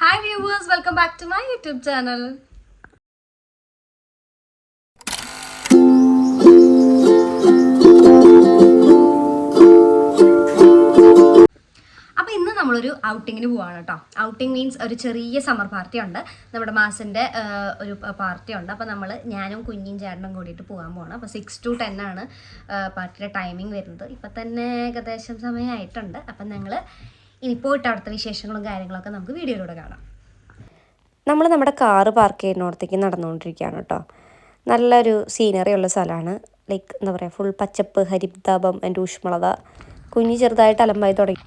Hi viewers, welcome back to my YouTube channel. അപ്പോൾ ഇന്ന് നമ്മളൊരു ഔട്ടിങ്ങിന് പോവാണ് കേട്ടോ. ഔട്ടിങ് മീൻസ് ഒരു ചെറിയ സമ്മർ പാർട്ടി ഉണ്ട്, നമ്മുടെ മാസിൻ്റെ ഒരു പാർട്ടി ഉണ്ട്. അപ്പോൾ ഞാനും കുഞ്ഞും ചേട്ടനും കൂടിയിട്ട് പോകാൻ പോകണം. അപ്പോൾ 6 to 10 ആണ് പാർട്ടിയുടെ ടൈമിംഗ് വരുന്നത്. ഇപ്പം തന്നെ ഏകദേശം സമയമായിട്ടുണ്ട്. അപ്പം ഞങ്ങൾ ഇനി പോയിട്ട് അവിടുത്തെ വിശേഷങ്ങളും കാര്യങ്ങളൊക്കെ നമുക്ക് വീഡിയോയിലൂടെ കാണാം. നമ്മുടെ കാറ് പാർക്ക് ചെയ്യുന്നിടത്തേക്ക് നടന്നുകൊണ്ടിരിക്കുകയാണ് കേട്ടോ. നല്ലൊരു സീനറി ഉള്ള സ്ഥലമാണ്. ലൈക്ക് എന്താ പറയുക, ഫുൾ പച്ചപ്പ്, ഹരിതാപം, എൻ്റെ ഊഷ്മളത. കുഞ്ഞ് ചെറുതായിട്ട് അലമ്പായി തുടങ്ങി.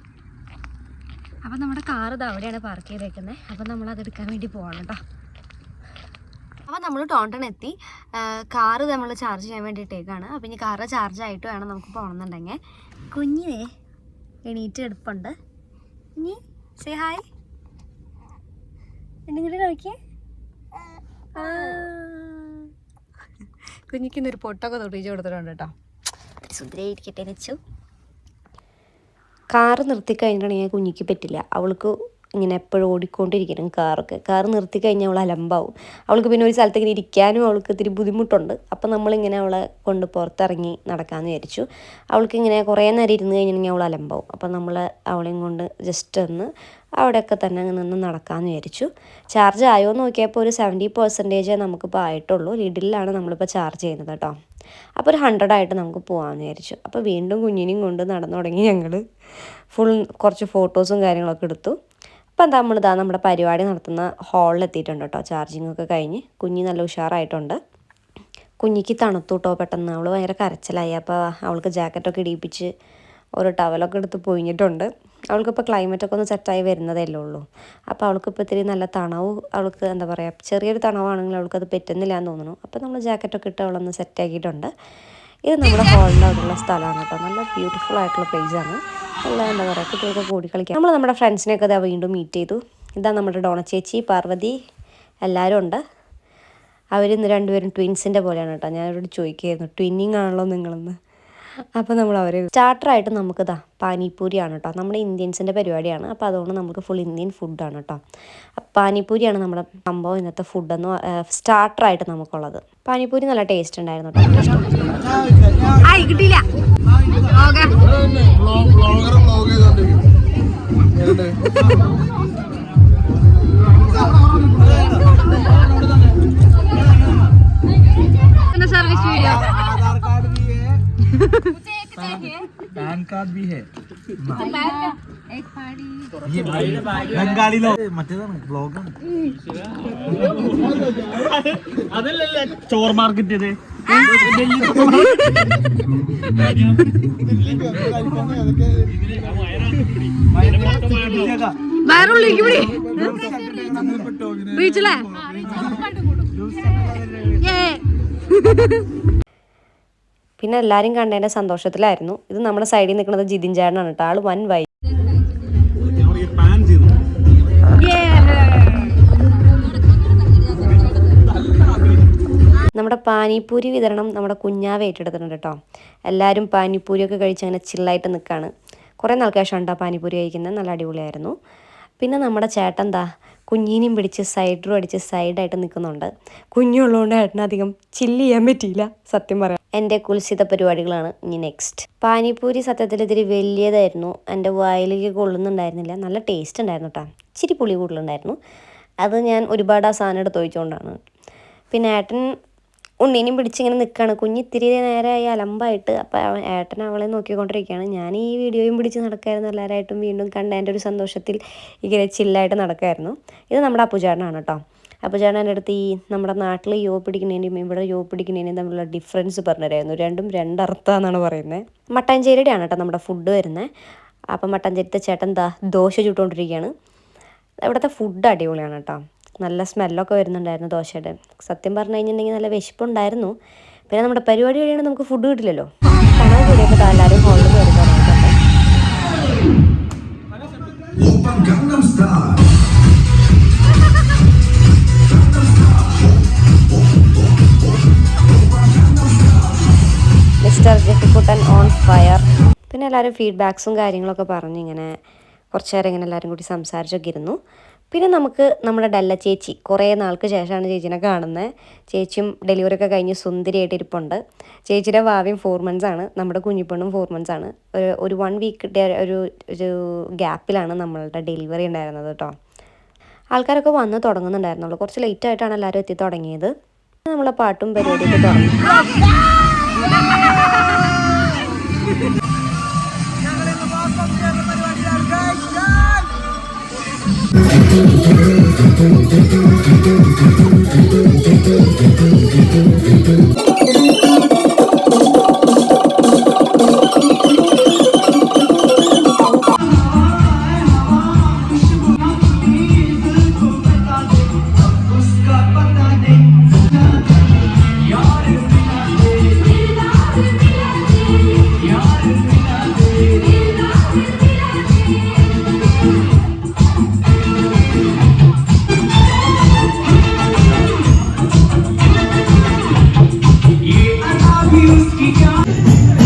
അപ്പം നമ്മുടെ കാറ് ഇത് അവിടെയാണ് പാർക്ക് ചെയ്തേക്കുന്നത്. അപ്പം നമ്മളതെടുക്കാൻ വേണ്ടി പോകണം കേട്ടോ. അപ്പോൾ നമ്മൾ ടോണ്ടൺ എത്തി. കാറ് നമ്മൾ ചാർജ് ചെയ്യാൻ വേണ്ടിയിട്ടേക്കാണ്. അപ്പം ഇനി കാറ് ചാർജ് ആയിട്ട് വേണം നമുക്ക് പോകണമെന്നുണ്ടെങ്കിൽ. കുഞ്ഞിനെ എണീറ്റ് എടുപ്പുണ്ട്. ഇനി സേ ഹായ് എന്തെങ്കിലും നോക്കിയേ. കുഞ്ഞിക്കുന്നൊരു പൊട്ടൊക്കെ തൊട്ടിച്ച് കൊടുത്തിട്ടുണ്ട് കേട്ടോ. സുന്ദരിയായിരിക്കട്ടെ വെച്ചു. കാറ് നിർത്തി കഴിഞ്ഞിട്ടുണ്ടെങ്കിൽ കുഞ്ഞിക്ക് പറ്റില്ല. അവൾക്ക് ഇങ്ങനെ എപ്പോഴും ഓടിക്കൊണ്ടിരിക്കണം കാറ് നിർത്തി കഴിഞ്ഞാൽ അവൾ അലമ്പാവും. അവൾക്ക് പിന്നെ ഒരു സ്ഥലത്ത് ഇങ്ങനെ ഇരിക്കാനും അവൾക്ക് ഇത്തിരി ബുദ്ധിമുട്ടുണ്ട്. അപ്പം നമ്മളിങ്ങനെ അവളെ കൊണ്ട് പുറത്തിറങ്ങി നടക്കാമെന്ന് വിചാരിച്ചു. അവൾക്കിങ്ങനെ കുറേ നേരം ഇരുന്ന് കഴിഞ്ഞിട്ടുണ്ടെങ്കിൽ അവൾ അലമ്പാവും. അപ്പം നമ്മൾ അവളെയും കൊണ്ട് ജസ്റ്റ് ഒന്ന് അവിടെയൊക്കെ തന്നെ നിന്ന് നടക്കാമെന്ന് വിചാരിച്ചു. ചാർജ് ആയോ എന്ന് നോക്കിയപ്പോൾ ഒരു 70% നമുക്കിപ്പോൾ ആയിട്ടുള്ളൂ. ലിഡിലാണ് നമ്മളിപ്പോൾ ചാർജ് ചെയ്യുന്നത് കേട്ടോ. അപ്പോൾ ഒരു 100 ആയിട്ട് നമുക്ക് പോകാമെന്ന് വിചാരിച്ചു. അപ്പോൾ വീണ്ടും കുഞ്ഞിനെയും കൊണ്ട് നടന്നു തുടങ്ങി. ഞങ്ങൾ കുറച്ച് ഫോട്ടോസും കാര്യങ്ങളൊക്കെ എടുത്തു. അപ്പോൾ നമ്മുടെ പരിപാടി നടത്തുന്ന ഹാളിൽ എത്തിയിട്ടുണ്ട് കേട്ടോ. ചാർജിങ്ങൊക്കെ കഴിഞ്ഞ് കുഞ്ഞ് നല്ല ഉഷാറായിട്ടുണ്ട്. കുഞ്ഞിക്ക് തണുത്തു കേട്ടോ പെട്ടെന്ന്. അവൾ ഭയങ്കര കരച്ചിലായി. അപ്പോൾ അവൾക്ക് ജാക്കറ്റൊക്കെ ഇടിയിപ്പിച്ച് ഒരു ടവലൊക്കെ എടുത്ത് പൊയിഞ്ഞിട്ടുണ്ട്. അവൾക്കിപ്പോൾ ക്ലൈമറ്റൊക്കെ ഒന്ന് സെറ്റായി വരുന്നതേ ഉള്ളൂ. അപ്പോൾ അവൾക്കിപ്പോൾ ഇത്തിരി നല്ല തണവ്, അവൾക്ക് എന്താ പറയുക, ചെറിയൊരു തണവാണെങ്കിൽ അവൾക്കത് പറ്റുന്നില്ല എന്ന് തോന്നുന്നു. അപ്പോൾ നമ്മൾ ജാക്കറ്റൊക്കെ ഇട്ട് അവളൊന്ന് സെറ്റാക്കിയിട്ടുണ്ട്. ഇത് നമ്മുടെ ഹാളിൻ്റെ അവിടെയുള്ള സ്ഥലമാണ് കേട്ടോ. നല്ല ബ്യൂട്ടിഫുൾ ആയിട്ടുള്ള പ്ലേസാണ്. നല്ല എന്താ പറയുക, കുട്ടികൾക്ക് കൂടി കളിക്കാം. നമ്മുടെ ഫ്രണ്ട്സിനെയൊക്കെ ഇതാ വീണ്ടും മീറ്റ് ചെയ്തു. ഇതാ നമ്മുടെ ഡോണ ചേച്ചി, പാർവതി, എല്ലാവരും ഉണ്ട്. അവരിന്ന് രണ്ടുപേരും ട്വിൻസിൻ്റെ പോലെയാണ് കേട്ടോ. ഞാനവരോട് ചോദിക്കുകയായിരുന്നു, ട്വിന്നിങ് ആണല്ലോ നിങ്ങളെന്ന്. അപ്പോൾ നമ്മൾ അവർ സ്റ്റാർട്ടറായിട്ട് നമുക്കിതാ പാനിപ്പൂരിയാണ് കേട്ടോ. നമ്മുടെ ഇന്ത്യൻസിൻ്റെ പരിപാടിയാണ്. അപ്പോൾ അതുകൊണ്ട് നമുക്ക് ഫുൾ ഇന്ത്യൻ ഫുഡാണ് കേട്ടോ. പാനിപ്പൂരിയാണ് നമ്മുടെ സംഭവം ഇന്നത്തെ ഫുഡെന്ന് സ്റ്റാർട്ടറായിട്ട് നമുക്കുള്ളത്. പാനിപ്പൂരി നല്ല ടേസ്റ്റ് ഉണ്ടായിരുന്നു കേട്ടോ. കിട്ടിയില്ല. സർവീസ് വീഡിയോ पैन कार्ड भी है ये बंगाली लोग മറ്റേതാണ് ബ്ലോഗാണ് അതല്ല ചോർ മാർക്കറ്റ് ഇത് റീച്ചില്ലേ. പിന്നെ എല്ലാവരും കണ്ടതിൻ്റെ സന്തോഷത്തിലായിരുന്നു. ഇത് നമ്മുടെ സൈഡിൽ നിൽക്കുന്നത് ജിതിൻ ചേട്ടനാണ് കേട്ടോ. ആൾ വൻ വൈ. നമ്മുടെ പാനിപ്പൂരി വിതരണം നമ്മുടെ കുഞ്ഞാവ് ഏറ്റെടുത്തിട്ടുണ്ട് കേട്ടോ. എല്ലാവരും പാനിപ്പൂരിയൊക്കെ കഴിച്ച് അങ്ങനെ ചില്ലായിട്ട് നിൽക്കുകയാണ്. കുറേ നാൾക്ക് ശേഷം ഉണ്ടോ പാനിപ്പൂരി കഴിക്കുന്നത്. നല്ല അടിപൊളിയായിരുന്നു. പിന്നെ നമ്മുടെ ചേട്ടൻ എന്താ കുഞ്ഞിനെയും പിടിച്ച് സൈഡറും അടിച്ച് സൈഡായിട്ട് നിൽക്കുന്നുണ്ട്. കുഞ്ഞുള്ളതുകൊണ്ട് ഏട്ടനധികം ചില്ല് ചെയ്യാൻ പറ്റിയില്ല സത്യം പറയാം. എൻ്റെ കുൽസിത പരിപാടികളാണ് ഇനി നെക്സ്റ്റ്. പാനിപ്പൂരി സത്യത്തിൽ ഇത്തിരി വലിയതായിരുന്നു. എൻ്റെ വായിലേക്ക് കൊള്ളുന്നുണ്ടായിരുന്നില്ല. നല്ല ടേസ്റ്റ് ഉണ്ടായിരുന്നു കേട്ടോ. ഇച്ചിരി പുളി കൂടുതലുണ്ടായിരുന്നു. അത് ഞാൻ ഒരുപാട് ആ സാധനം എടുത്ത് ഒഴിച്ചുകൊണ്ടാണ്. പിന്നെ ഏട്ടൻ ഉണ്ണീനെയും പിടിച്ചിങ്ങനെ നിൽക്കുകയാണ്. കുഞ്ഞിത്തിരി നേരമായി അലമ്പായിട്ട്. അപ്പോൾ ഏട്ടൻ അവളെ നോക്കിക്കൊണ്ടിരിക്കുകയാണ്. ഞാൻ ഈ വീഡിയോയും പിടിച്ച് നടക്കായിരുന്നു. എല്ലാവരായിട്ടും വീണ്ടും കണ്ടതിൻ്റെ ഒരു സന്തോഷത്തിൽ ഇങ്ങനെ ചില്ലായിട്ട് നടക്കായിരുന്നു. ഇത് നമ്മുടെ അപ്പുചേട്ടനാണ് കേട്ടോ. അപ്പുചേട്ടൻ എൻ്റെ അടുത്ത് ഈ നമ്മുടെ നാട്ടിൽ യോ പിടിക്കുന്നതിനും ഇവിടെ യോ പിടിക്കുന്നതിനും തമ്മിലുള്ള ഡിഫറൻസ് പറഞ്ഞുതരായിരുന്നു. രണ്ടും രണ്ടർത്ഥമാണെന്നാണ് പറയുന്നത്. മട്ടാഞ്ചേരിയുടെയാണ് കേട്ടോ നമ്മുടെ ഫുഡ് വരുന്നത്. അപ്പം മട്ടാഞ്ചേരിത്തെ ചേട്ടൻ എന്താ ദോശ ചുട്ടുകൊണ്ടിരിക്കുകയാണ്. ഇവിടുത്തെ ഫുഡ് അടിപൊളിയാണ് കേട്ടോ. നല്ല സ്മെല്ലൊക്കെ വരുന്നുണ്ടായിരുന്നു ദോശയുടെ. സത്യം പറഞ്ഞു കഴിഞ്ഞിട്ടുണ്ടെങ്കിൽ നല്ല വിശപ്പുണ്ടായിരുന്നു. പിന്നെ നമ്മുടെ പരിപാടി കഴിയണമെങ്കിൽ നമുക്ക് ഫുഡ് കിട്ടില്ലല്ലോ. കാണാൻ കൂടിയപ്പോൾ എല്ലാവരും ഹോളിൽ കയറി പറഞ്ഞിട്ടുണ്ട്. മിസ്റ്റർ ജെഫിക്കുട്ടൻ ഓൺ ഫയർ. പിന്നെ എല്ലാവരും ഫീഡ്ബാക്സും കാര്യങ്ങളൊക്കെ പറഞ്ഞ് ഇങ്ങനെ കുറച്ച് നേരം ഇങ്ങനെ എല്ലാവരും കൂടി സംസാരിച്ചൊക്കെ ഇരുന്നു. പിന്നെ നമുക്ക് നമ്മുടെ ഡല്ല ചേച്ചി കുറേ നാൾക്ക് ശേഷമാണ് ചേച്ചീനെ കാണുന്നത്. ചേച്ചിയും ഡെലിവറി ഒക്കെ കഴിഞ്ഞ് സുന്ദരിയായിട്ട് ഇരിപ്പുണ്ട്. ചേച്ചിയുടെ ഭാവിയും 4 months ആണ്, നമ്മുടെ കുഞ്ഞിപ്പെണ്ണും 4 months ആണ്. ഒരു 1 week ഒരു ഗ്യാപ്പിലാണ് നമ്മളുടെ ഡെലിവറി ഉണ്ടായിരുന്നത് കേട്ടോ. ആൾക്കാരൊക്കെ വന്ന് തുടങ്ങുന്നുണ്ടായിരുന്നുള്ളൂ. കുറച്ച് ലേറ്റായിട്ടാണ് എല്ലാവരും എത്തി തുടങ്ങിയത്. നമ്മളെ പാട്ടും പരിപാടിയൊക്കെ തുടങ്ങി.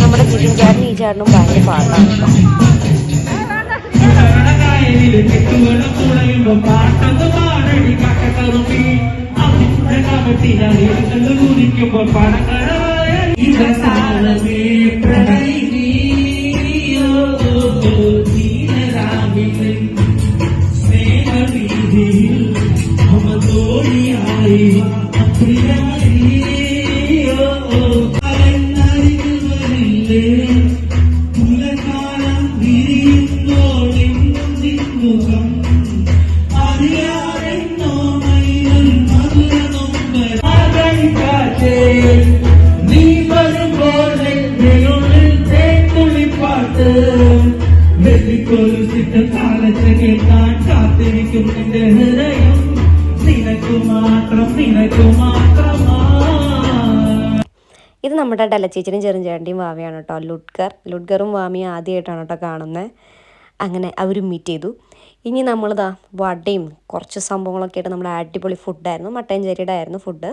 നമ്മുടെ ജിതിൻ ചേട്ടനും ഈ ചേട്ടനും ഭയങ്കര പാട്ടാണ് കേട്ടോ. ഇത് നമ്മുടെ ഡലച്ചേച്ചിനും ചെറുചേട്ടൻ്റെയും വാവയാണ് കേട്ടോ, ലുഡ്ഗറും വാമിയും ആദ്യമായിട്ടാണ് കേട്ടോ കാണുന്നത്. അങ്ങനെ അവരും മീറ്റ് ചെയ്തു. ഇനി നമ്മളിതാ വടയും കുറച്ച് സംഭവങ്ങളൊക്കെ ആയിട്ട് നമ്മുടെ അടിപൊളി ഫുഡായിരുന്നു. മട്ടഞ്ചേരിയുടെ ആയിരുന്നു ഫുഡ്.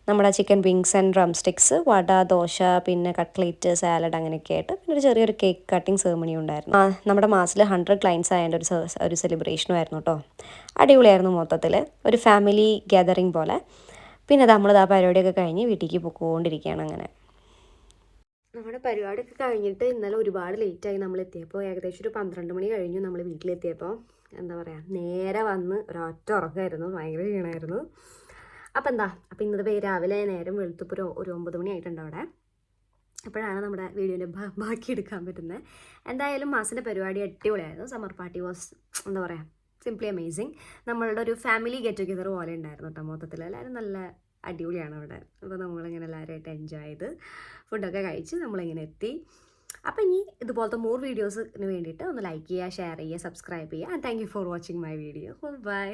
നമ്മുടെ chicken wings and drumsticks, vada, dosa, പിന്നെ കട്ട്ലേറ്റ്, സാലഡ് അങ്ങനെയൊക്കെ ആയിട്ട് പിന്നെ ഒരു ചെറിയൊരു കേക്ക് കട്ടിങ് സെറിമണി ഉണ്ടായിരുന്നു. നമ്മുടെ മാസത്തിൽ 100 clients ആയതിൻ്റെ ഒരു സെലിബ്രേഷനും ആയിരുന്നു കേട്ടോ. അടിപൊളിയായിരുന്നു മൊത്തത്തിൽ, ഒരു ഫാമിലി ഗ്യാതറിങ് പോലെ. പിന്നെ നമ്മളിതാ പരിപാടിയൊക്കെ കഴിഞ്ഞ് വീട്ടിലേക്ക് പോയിക്കൊണ്ടിരിക്കുകയാണ്. അങ്ങനെ നമ്മുടെ പരിപാടിയൊക്കെ കഴിഞ്ഞിട്ട് ഇന്നലെ ഒരുപാട് ലേറ്റായി നമ്മൾ എത്തിയപ്പോൾ. ഏകദേശം ഒരു 12 മണി കഴിഞ്ഞു നമ്മൾ വീട്ടിലെത്തിയപ്പോൾ. എന്താ പറയുക, നേരെ വന്ന് ഒരൊറ്റ ഉറക്കമായിരുന്നു, ഭയങ്കര ക്ഷീണമായിരുന്നു. അപ്പോൾ ഇന്നത്തെ രാവിലെ നേരം വെളുത്തപ്പോൾ ഒരു 9 മണി ആയിട്ടുണ്ട് അവിടെ. അപ്പോഴാണ് നമ്മുടെ വീഡിയോൻ്റെ ബാക്കി എടുക്കാൻ പറ്റുന്നത്. എന്തായാലും മാസിൻ്റെ പരിപാടി അടിപൊളിയായിരുന്നു. സമ്മർ പാർട്ടി വാസ് എന്താ പറയുക സിംപ്ലി അമേസിങ്. നമ്മളുടെ ഒരു ഫാമിലി ഗെറ്റ് ടുഗെദർ പോലെ ഉണ്ടായിരുന്നു കേട്ടോ. മൊത്തത്തിൽ എല്ലാവരും നല്ല അടിപൊളിയാണ് അവിടെ. അപ്പോൾ നമ്മളിങ്ങനെ എല്ലാവരുമായിട്ട് എൻജോയ് ചെയ്ത് ഫുഡൊക്കെ കഴിച്ച് നമ്മളിങ്ങനെ എത്തി. അപ്പോൾ ഇനി ഇതുപോലത്തെ മോർ വീഡിയോസിന് വേണ്ടിയിട്ട് ഒന്ന് ലൈക്ക് ചെയ്യുക, ഷെയർ ചെയ്യുക, സബ്സ്ക്രൈബ് ചെയ്യുക. And thank you for watching my video. By.